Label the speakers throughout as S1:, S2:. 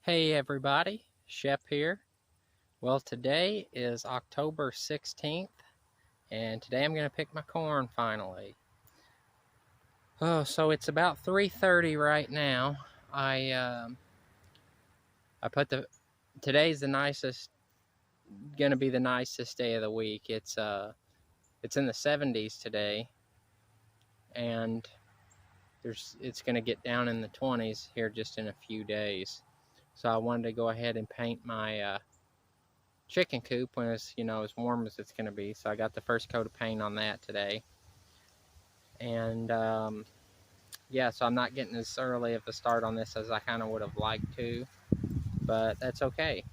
S1: Hey everybody, Shep here. Well, today is October 16th, and today I'm going to pick my corn finally. Oh, so it's about 3:30 right now. I put today's the nicest, going to be the nicest day of the week. It's in the 70s today, and it's going to get down in the 20s here just in a few days. So I wanted to go ahead and paint my chicken coop when it's as warm as it's going to be. So I got the first coat of paint on that today, and yeah, so I'm not getting as early of a start on this as I kind of would have liked to, but that's okay.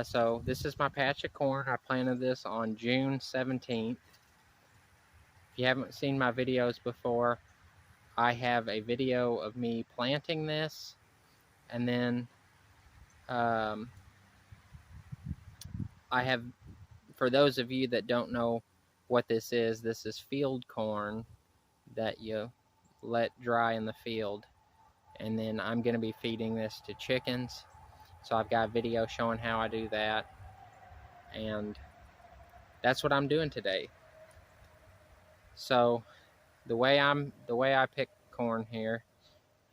S1: So this is my patch of corn. I planted this on June 17th. If you haven't seen my videos before, I have a video of me planting this, and then I have, for those of you that don't know what this is field corn that you let dry in the field, and then I'm going to be feeding this to chickens. So I've got a video showing how I do that, and that's what I'm doing today. So the way I pick corn here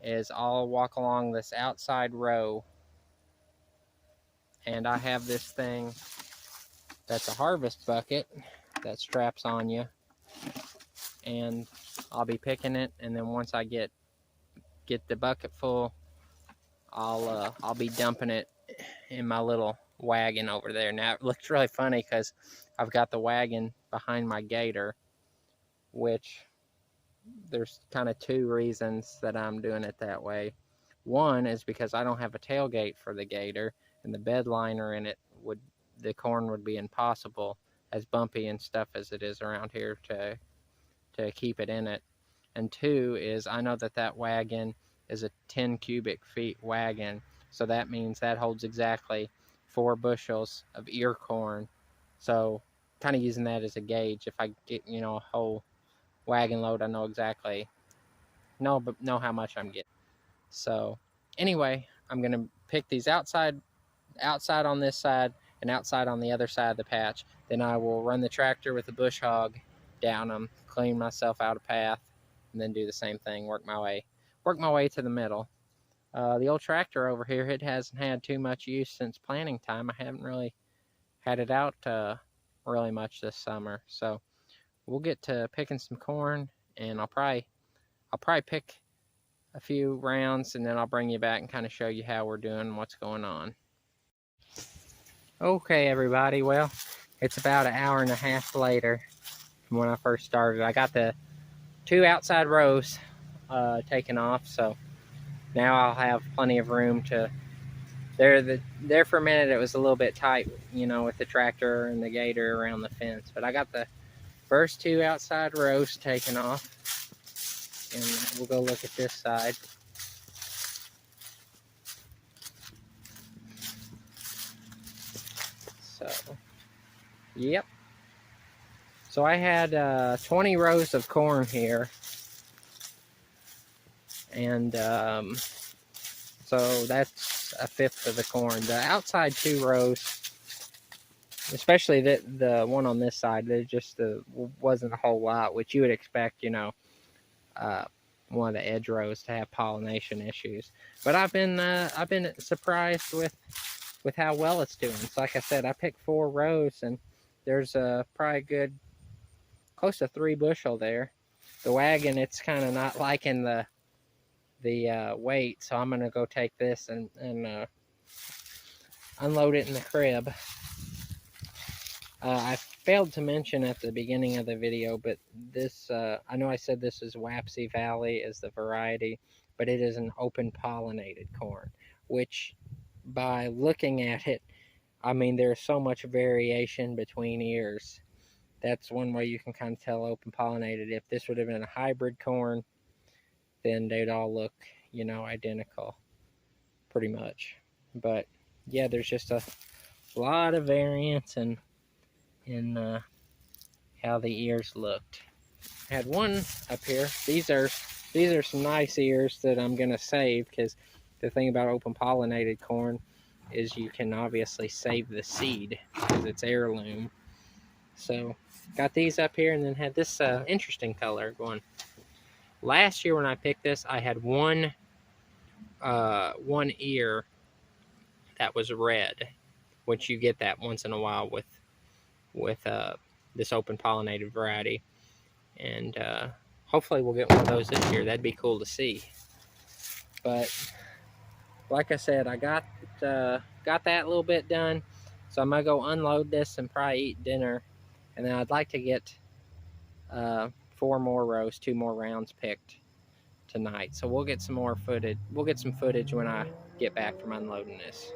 S1: is I'll walk along this outside row, and I have this thing that's a harvest bucket that straps on you, and I'll be picking it, and then once I get the bucket full, I'll be dumping it in my little wagon over there. Now it looks really funny because I've got the wagon behind my gator, which there's kind of two reasons that I'm doing it that way. One is because I don't have a tailgate for the gator, and the bed liner in it the corn would be impossible, as bumpy and stuff as it is around here, to keep it in it. And two is I know that wagon is a 10 cubic feet wagon, so that means that holds exactly 4 bushels of ear corn. So kind of using that as a gauge. If I get a whole wagon load, I know exactly know how much I'm getting. So anyway, I'm gonna pick these outside on this side and outside on the other side of the patch. Then I will run the tractor with the bush hog down them, clean myself out a path, and then do the same thing, work my way to the middle. The old tractor over here, it hasn't had too much use since planting time. I haven't really had it out really much this summer, so we'll get to picking some corn, and I'll probably pick a few rounds, and then I'll bring you back and kind of show you how we're doing, what's going on. Okay, everybody, well, it's about an hour and a half later from when I first started. I got the 2 outside rows taken off, so now I'll have plenty of room to. There for a minute it was a little bit tight, with the tractor and the gator around the fence, but I got the first 2 outside rows taken off, and we'll go look at this side. So, yep. So I had 20 rows of corn here, and so that's a fifth of the corn. The outside 2 rows, especially the one on this side, there just wasn't a whole lot, which you would expect, one of the edge rows to have pollination issues. But I've been surprised with how well it's doing. So like I said, I picked 4 rows, and there's probably good close to 3 bushel there. The wagon, it's kind of not liking the weight, so I'm gonna go take this and unload it in the crib. I failed to mention at the beginning of the video, but this I know I said this is Wapsie Valley is the variety, but it is an open pollinated corn, which by looking at it, I mean, there's so much variation between ears. That's one way you can kind of tell open pollinated. If this would have been a hybrid corn, then they'd all look, identical, pretty much. But yeah, there's just a lot of variance in how the ears looked. I had one up here. These are some nice ears that I'm gonna save, because the thing about open pollinated corn is you can obviously save the seed because it's heirloom. So got these up here, and then had this interesting color going. Last year when I picked this, I had one ear that was red, which you get that once in a while with this open pollinated variety, and hopefully we'll get one of those this year. That'd be cool to see. But like I said, I got that little bit done, so I'm gonna go unload this and probably eat dinner, and then I'd like to get 4 more rows, 2 more rounds picked tonight. So we'll get some more footage. We'll get some footage when I get back from unloading this.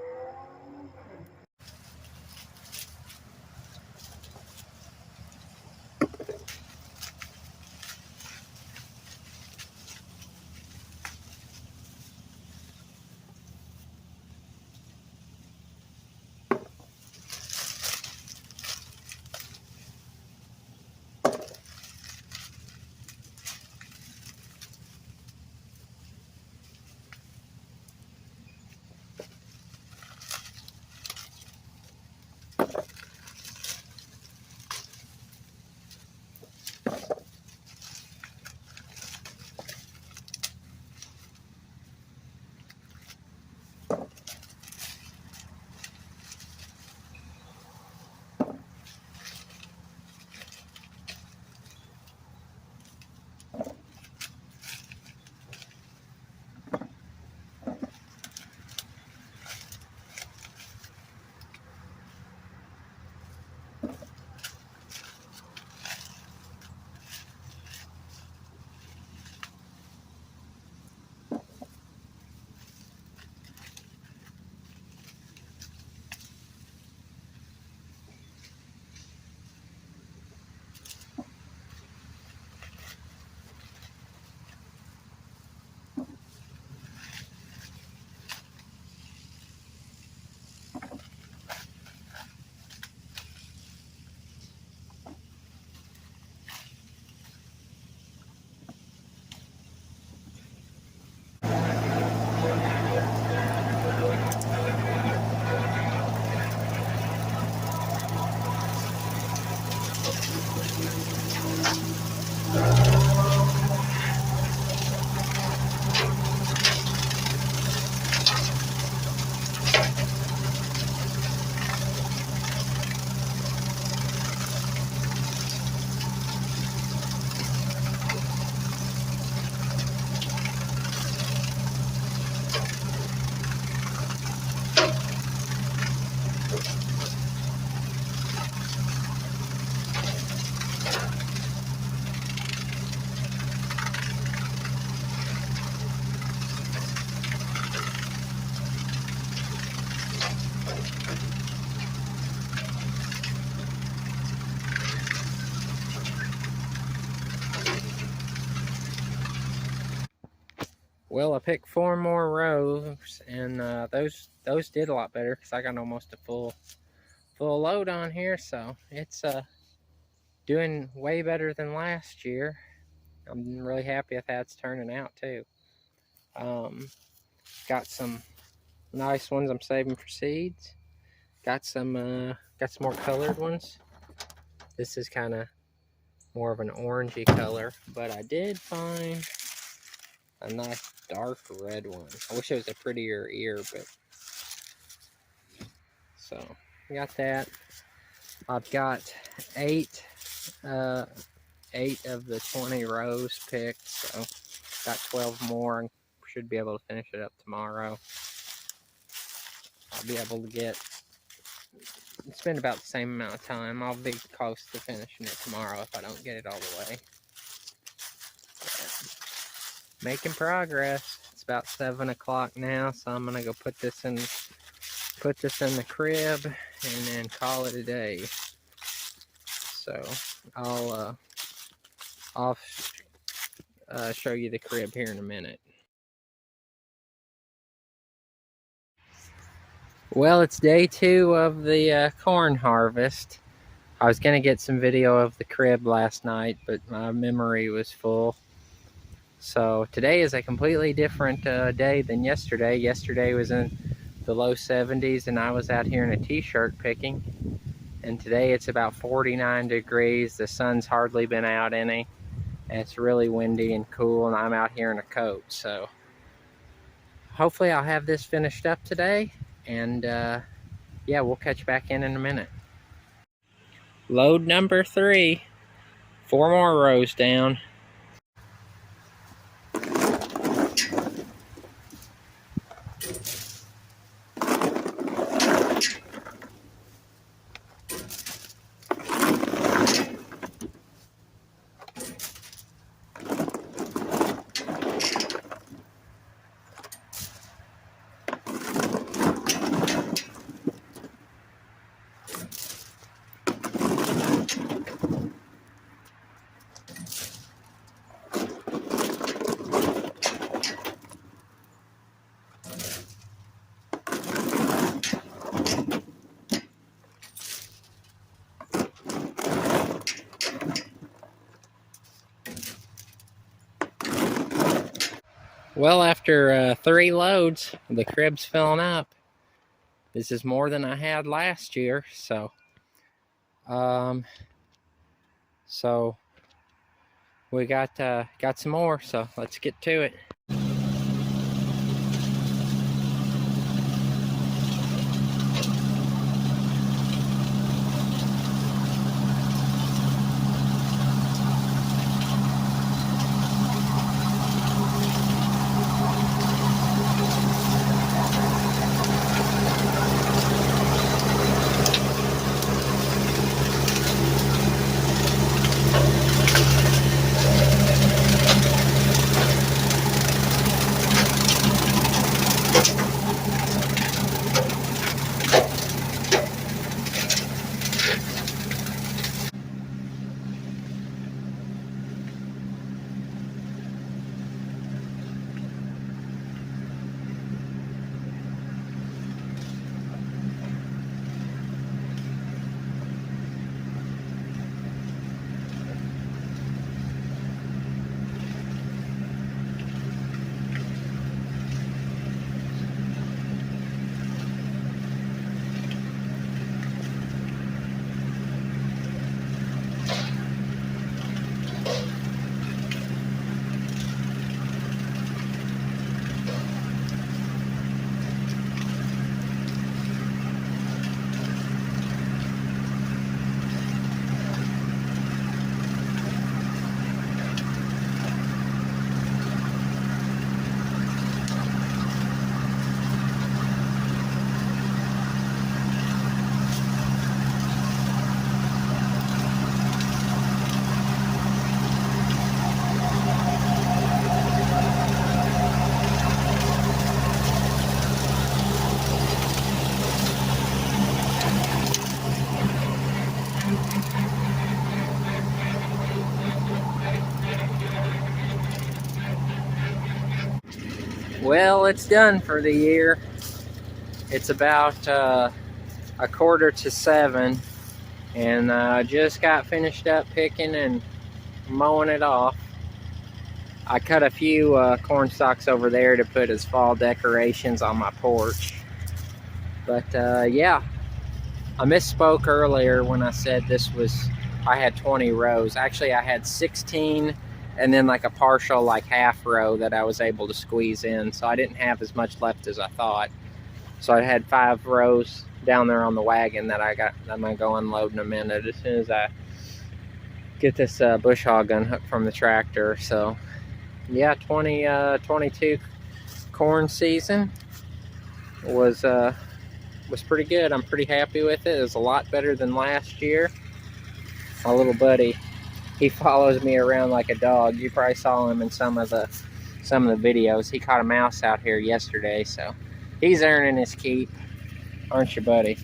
S1: Well, I picked 4 more rows, and those did a lot better because I got almost a full load on here. So it's doing way better than last year. I'm really happy with how it's turning out too. Got some nice ones I'm saving for seeds. Got some more colored ones. This is kind of more of an orangey color, but I did find a nice dark red one. I wish it was a prettier ear, but so got that. I've got 8 of the 20 rows picked, so got 12 more and should be able to finish it up tomorrow. I'll be able to get, it's been about the same amount of time. I'll be close to finishing it tomorrow if I don't get it all the way. But making progress. It's about 7 o'clock now, so I'm gonna go put this in the crib and then call it a day. So I'll show you the crib here in a minute. Well, it's day 2 of the corn harvest. I was gonna get some video of the crib last night, but my memory was full. So today is a completely different day than yesterday. Yesterday was in the low 70s and I was out here in a t-shirt picking. And today it's about 49 degrees. The sun's hardly been out any. And it's really windy and cool, and I'm out here in a coat. So hopefully I'll have this finished up today, and yeah, we'll catch back in a minute. Load number 3, 4 more rows down. Well, after 3 loads, the crib's filling up. This is more than I had last year, so we got some more, so let's get to it. Well, it's done for the year. It's about 6:45, and I just got finished up picking and mowing it off. I cut a few corn stalks over there to put as fall decorations on my porch. But yeah, I misspoke earlier when I said I had 20 rows. Actually, I had 16 and then like a partial like half row that I was able to squeeze in. So I didn't have as much left as I thought. So I had 5 rows down there on the wagon that I'm gonna go unload in a minute as soon as I get this bush hog unhooked from the tractor. So yeah, 22 corn season was pretty good. I'm pretty happy with it. It was a lot better than last year. My little buddy, he follows me around like a dog. You probably saw him in some of the videos. He caught a mouse out here yesterday, so he's earning his keep, aren't you, buddy?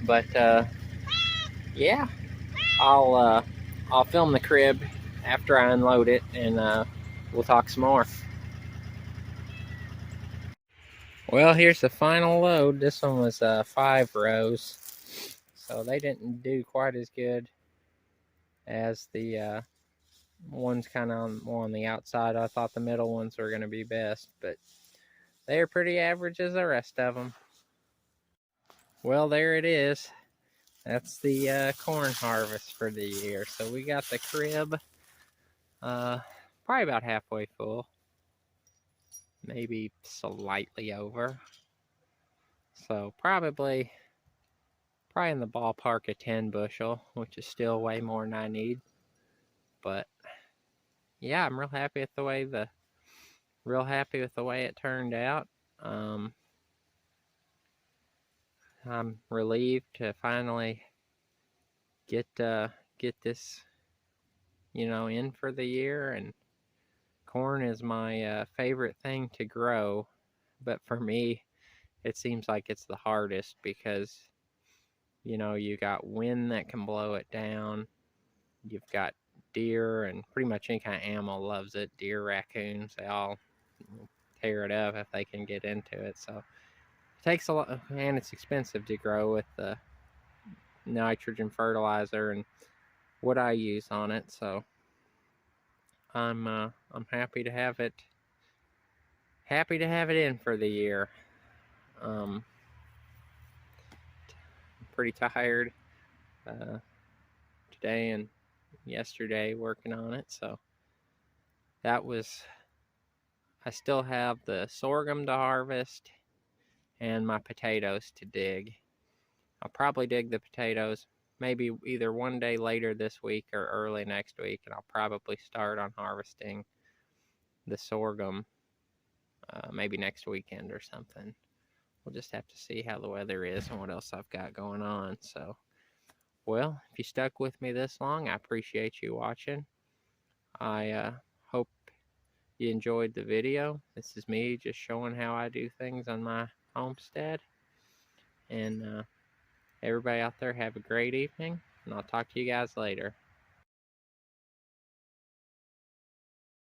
S1: But yeah, I'll film the crib after I unload it, and we'll talk some more. Well, here's the final load. This one was 5 rows, so they didn't do quite as good as the one's kind of more on the outside. I thought the middle ones were going to be best, but they're pretty average as the rest of them. Well, there it is. That's the corn harvest for the year. So we got the crib probably about halfway full, maybe slightly over. So probably in the ballpark of 10 bushel, which is still way more than I need. But yeah, I'm real happy with the way it turned out. I'm relieved to finally get this, in for the year. And corn is my favorite thing to grow, but for me, it seems like it's the hardest because you got wind that can blow it down. You've got deer, and pretty much any kind of animal loves it. Deer, raccoons, they all tear it up if they can get into it. So it takes a lot, and it's expensive to grow with the nitrogen fertilizer and what I use on it. So I'm happy to have it in for the year. I'm pretty tired today and yesterday working on it. So I still have the sorghum to harvest and my potatoes to dig. I'll probably dig the potatoes maybe either one day later this week or early next week, and I'll probably start on harvesting the sorghum maybe next weekend or something. We'll just have to see how the weather is and what else I've got going on. So, well, if you stuck with me this long, I appreciate you watching. I hope you enjoyed the video. This is me just showing how I do things on my homestead. And everybody out there have a great evening, and I'll talk to you guys later.